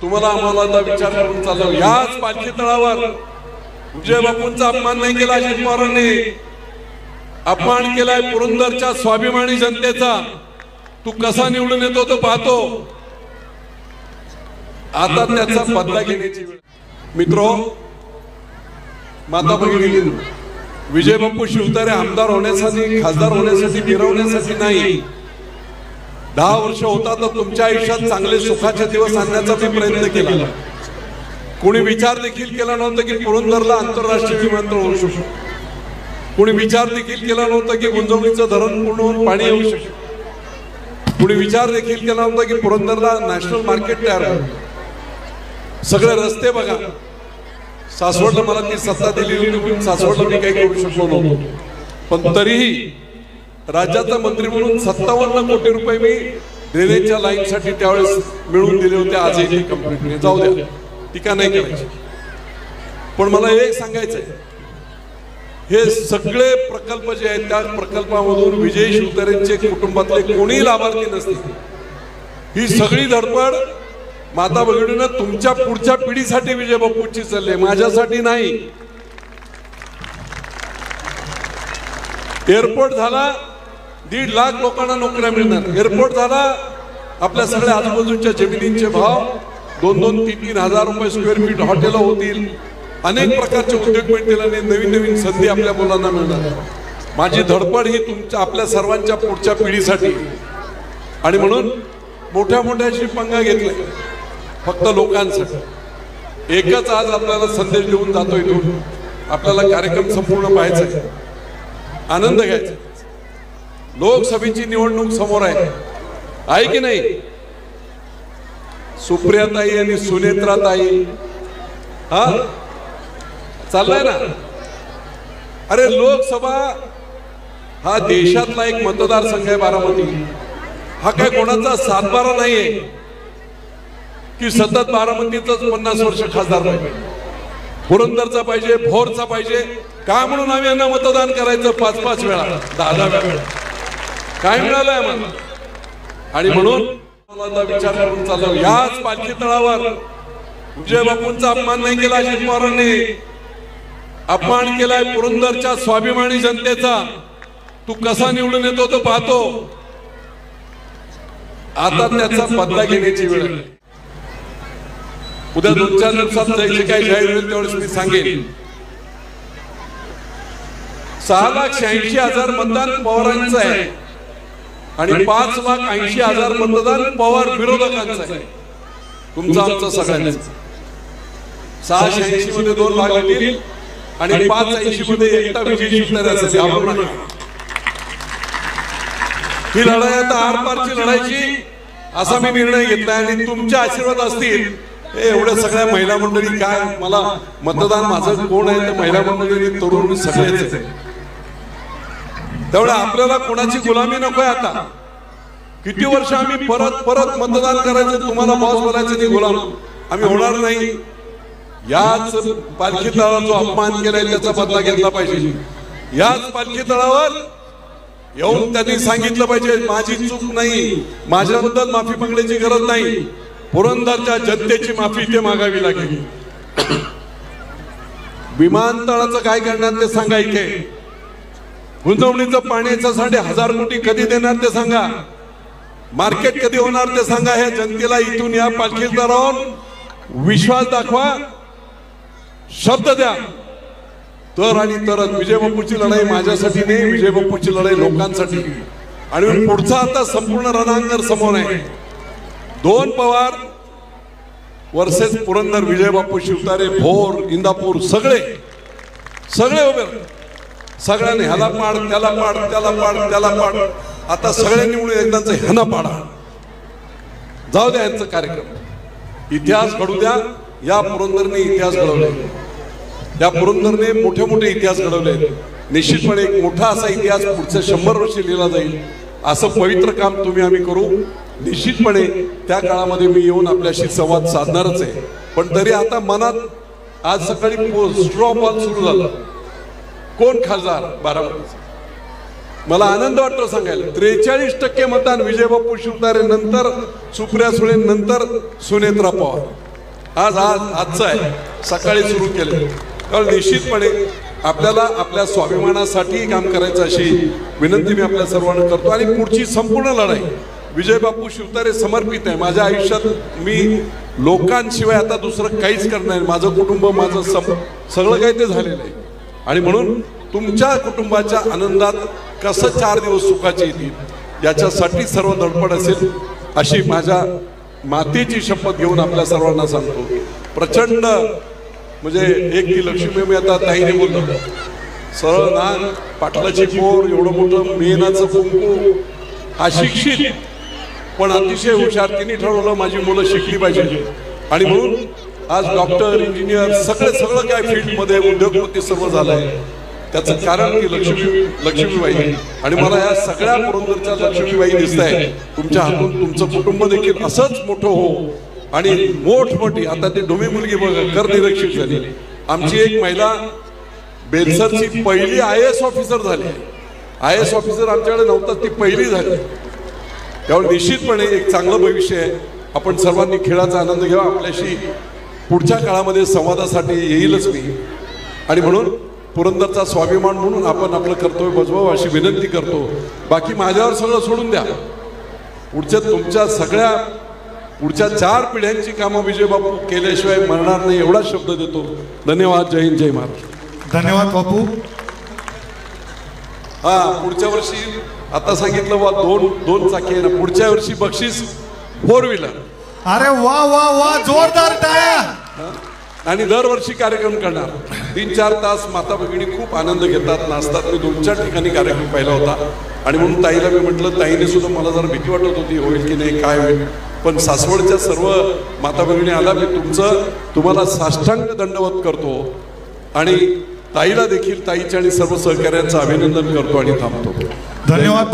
तुम्हाला आम्हाला विचार करून चाललो। याच पालखी तळावर विजय बापूंचा अपमान नाही केला अजित पवारांनी, अपमान केलाय पुरंदरच्या स्वाभिमानी जनतेचा। तू कसा निवडून येतो तो पाहतो, आता त्याचा बदला घेण्याची वेळ। मित्रो, माता भगिनी, विजय बापू शिवतारे आमदार होण्यासाठी खासदार होण्यासाठी मिरवण्यासाठी नाही, 10 वर्ष होता तर तुमच्या आयुष्यात चांगले सुखाचे दिवस आणण्याचा मी प्रयत्न केला। कोणी विचार देखील केला नव्हता की पुरंदरला आंतरराष्ट्रीय विमानतळ होऊ शकतो, कोणी विचार देखील केला नव्हता की गुंजवणीचं धरण पूर्ण होऊन पाणी येऊ शकतं, कोणी विचार देखील केला नव्हता की पुरंदरला नॅशनल मार्केट तयार होईल। सगळे रस्ते बघा, सासवडला मला ती सत्ता दिली होती, सासवडला मी काही करू शकलो नव्हतो, पण तरीही राज्याचा मंत्री म्हणून 57 कोटी रुपये मी रेल्वेच्या लाईनसाठी त्यावेळेस मिळवून दिले होते। आजही ती कंप्लीट जाऊ द्या, टीका नाही करायची, पण मला एक सांगायचंय, हे सगळे प्रकल्प जे आहेत त्या प्रकल्पामधून विजय शिवतारेंचे कुटुंबातले कोणी लाभार्थी नसतील। ही सगळी धडपड माता भगिनींना तुमच्या पुढच्या पिढीसाठी विजय बापूंची चालली, माझ्यासाठी नाही। एअरपोर्ट झाला, 1.5 लाख लोकांना नोकऱ्या मिळणार। एअरपोर्ट झाला, आपल्या सगळ्या आजूबाजूच्या जमिनींचे भाव 2-3 हजार रुपये स्क्वेअर फीट हॉटेल होतील, अनेक प्रकारचे उद्योग मिळतील आणि नवीन नवीन संधी आपल्या मुलांना मिळणार। माझी धडपड ही तुमच्या आपल्या सर्वांच्या पुढच्या पिढीसाठी, आणि म्हणून मोठ्या मोठ्याशी पंगा घेतलाय फक्त लोकांसाठी। एकच आज आपल्याला संदेश देऊन जातो इथून, आपल्याला कार्यक्रम संपूर्ण पाहायचा आहे, आनंद घ्यायचा। लोकसभेची निवडणूक समोर आहे की नाही? सुप्रियाताई आणि सुनेत्राताई हा चाललाय ना। अरे लोकसभा हा देशातला एक मतदारसंघ आहे बारामती, हा काय कोणाचा 7-12 नाहीये की सतत बारामतीचाच 50 वर्ष खासदार पाहिजे, पुरंदरचा पाहिजे, भोरचा पाहिजे, काय म्हणून आम्ही यांना मतदान करायचं 5-5 वेळा, 10-10 वेळा, काय मिळालंय आम्हाला? आणि म्हणून विचार करून चाललो। याच पालखी तळावर विजय बापूंचा अपमान नाही केला अजित पवारांनी, अपमान केलाय पुरंदरच्या स्वाभिमानी जनतेचा। तू कसा निवडून येतो तो पाहतो, आता त्याचा बदला घेण्याची वेळ आहे। उद्या 2-4 दिवसात जे काही जाहीर होईल तेवढेच मी सांगेन। 6,86,000 मतदान पवारांचं आहे आणि 5,80,000 मतदान पवार विरोधकांचं आहे, तुमचं आमचं सगळ्यांचं। 686 मध्ये 2 लाख होतील आणि 580 मध्ये एकटा विजय शिवतारे असेल। ही लढाई आता आरपारची लढायची असा मी निर्णय घेतला, आणि तुमचे आशीर्वाद असतील एवढ्या सगळ्या महिला मंडळी, काय मला मतदान माझं कोण आहे ते महिला मंडळी तरुण सगळेच आहे, तेवढं आपल्याला कोणाची गुलामी नकोय। आता किती वर्ष आम्ही परत मतदान करायचं, तुम्हाला बॉस बोलायचं नाही, गुलाम आम्ही होणार नाही। याच पालखी तळावर जो अपमान केलाय त्याचा बदला घेतला पाहिजे। याच पालखी तळावर येऊन त्यांनी सांगितलं पाहिजे माझी चूक नाही, माझ्याबद्दल माफी मागण्याची गरज नाही, पुरंदरच्या जनतेची माफी ते मागावी लागेल। विमानतळाचं काय करणार ते सांगा, इथे गुंतवणुकीचं पाण्याचं 1,500 कोटी कधी देणार ते सांगा, मार्केट कधी होणार ते सांगा। ह्या जनतेला इथून या पालखी तळावर विश्वास दाखवा, शब्द द्या, तर आणि तरच। विजय बापूची लढाई माझ्यासाठी नाही, विजय बापूची लढाई लोकांसाठी। आणि पुढचा आता संपूर्ण रणांगण समोर आहे, 2 पवार वर्सेस पुरंदर, विजय बापू शिवतारे, भोर, इंदापूर, सगळे उभे, सगळ्यांनी ह्याला पाड, त्याला पाड, त्याला पाड, त्याला पाड, आता सगळ्यांनी मिळून एकदाच ह्याला पाडा, जाऊ द्या यांचा कार्यक्रम, इतिहास घडू द्या। या पुरंदरने इतिहास घडवलाय, या पुरंदरने मोठे मोठे इतिहास घडवले, निश्चितपणे एक मोठा असा इतिहास पुढचे 100 वर्ष लिहिला जाईल, असं पवित्र काम तुम्ही आम्ही करू। निश्चितपणे त्या काळामध्ये मी येऊन आपल्याशी संवाद साधणारच आहे, पण तरी आता मनात आज सकाळी स्ट्रॉ बॉल सुरू झाला, कोण खासदार बारामतीचा, मला आनंद वाटतो सांगायला। 43% मतदान विजय बापू शिवतारे, नंतर सुप्रिया सुळे, नंतर सुनेत्रा पवार। आजचं आहे, सकाळी सुरू केले. कारण निश्चितपणे आपल्याला आपल्या स्वाभिमानासाठी काम करायचं अशी विनंती मी आपल्या सर्वांना करतो. आणि पुढची संपूर्ण लढाई विजय बापू शिवतारे समर्पित आहे. माझ्या आयुष्यात मी लोकांशिवाय आता दुसरं काहीच करणार नाही. माझं कुटुंब, माझं सगळं काही ते झालेलं आहे. आणि म्हणून तुमच्या कुटुंबाच्या आनंदात कसं 4 दिवस सुखाचे येतील याच्यासाठी सर्व धडपड असेल अशी माझ्या मातेची शपथ घेऊन आपल्या सर्वांना सांगतो. प्रचंड म्हणजे एक ती लक्ष्मी, मी आता ताईने बोललो, सरळ नान, पाटलाची पोर, एवढं मोठं मेनाचं कुंकू, अशिक्षित पण अतिशय हुशार. तिने ठरवलं माझी मुलं शिकली पाहिजे. आणि म्हणून आज डॉक्टर, इंजिनियर सगळं काय फील्डमध्ये उद्योगपती सर्व झालंय. त्याचं कारण की लक्ष्मीबाई. आणि मला या सगळ्या पुरंदरच्या लक्ष्मीबाई दिसत आहे. तुमच्या हातून तुमचं कुटुंब देखील असंच मोठं हो. आणि मोठमोठी आता ती डोमी मुलगी बघा करनिरीक्षक झाली. आमची एक महिला बेलसरची पहिली IAS ऑफिसर झाली. IAS ऑफिसर आमच्याकडे नव्हता, ती पहिली झाली. त्यामुळे निश्चितपणे एक चांगलं भविष्य आहे. आपण सर्वांनी खेळाचा आनंद घ्यावा. आपल्याशी पुढच्या काळामध्ये संवादासाठी येईलच मी. आणि म्हणून पुरंदरचा स्वाभिमान म्हणून आपण आपलं कर्तव्य बजवावं अशी विनंती करतो. बाकी माझ्यावर सगळं सोडून द्या. तुमच्या सगळ्या पुढच्या 4 पिढ्यांची कामं विजय बापू केल्याशिवाय मरणार नाही एवढा शब्द देतो. धन्यवाद. जय हिंद, जय महाराष्ट्र. धन्यवाद बापू. पुढच्या वर्षी आता सांगितलं वा दोन चाकी आहे ना, पुढच्या वर्षी बक्षीस 4 व्हीलर. अरे वा वा वा, जोरदार टाळ्या. आणि दरवर्षी कार्यक्रम करणार. 3-4 तास माता भगिनी खूप आनंद घेतात, नाचतात. मी 2-4 ठिकाणी कार्यक्रम पाहिला होता. आणि म्हणून ताईला मी म्हटलं, ताईने सुद्धा मला जरा भीती वाटत होती होईल की नाही काय होईल. पण सासवडच्या सर्व माता भगिनी आला, मी तुम्हाला साष्टांग दंडवत करतो. आणि ताईला देखील, ताईच्या आणि सर्व सहकार्यांचं अभिनंदन करतो आणि थांबतो. धन्यवाद.